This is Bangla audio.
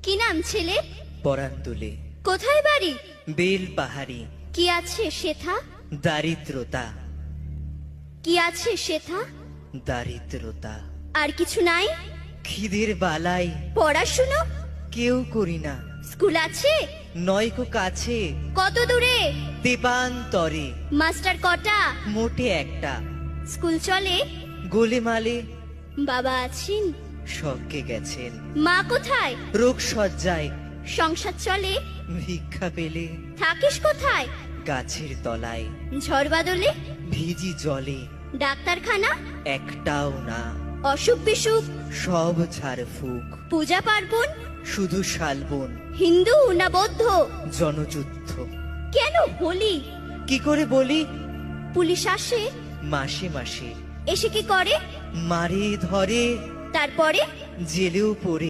কি নাম ছেলে? পরান তুলে কোথায় বাড়ি? বেল পাহাড়ি। কি আছে সেথা? দারিদ্রতা, কি আছে সেথা? দারিদ্রতা। আর কিছু নাই? খিদের বালাই পড়াশুনো? কেউ করি না। স্কুল আছে? নয়কো কাছে কত দূরে? দেবান্তরে। মাস্টার কটা? মোটে একটা। স্কুল চলে? গোলেমালে বাবা আছেন? স্বর্গে গেছেন। মা কোথায়? রোগ সজ্জায় সংসার চলে? ভিক্ষা পেলে থাকিস কোথায়? গাছের তলায়। ঝড় বাদলে? ভিজি জলে ডাক্তারখানা? একটাও না। অসুখ বিসুখ? সব ঝাড়ফুঁক। পূজা পার্বণ? শুধু শালবন। হিন্দু না বৌদ্ধ? জনযুদ্ধ। কেন হোলি? কি করে বলি? পুলিশ আসে? মাসে মাসে এসে কি করে? মারে ধরে, তারপরে? জেলেও পড়ে।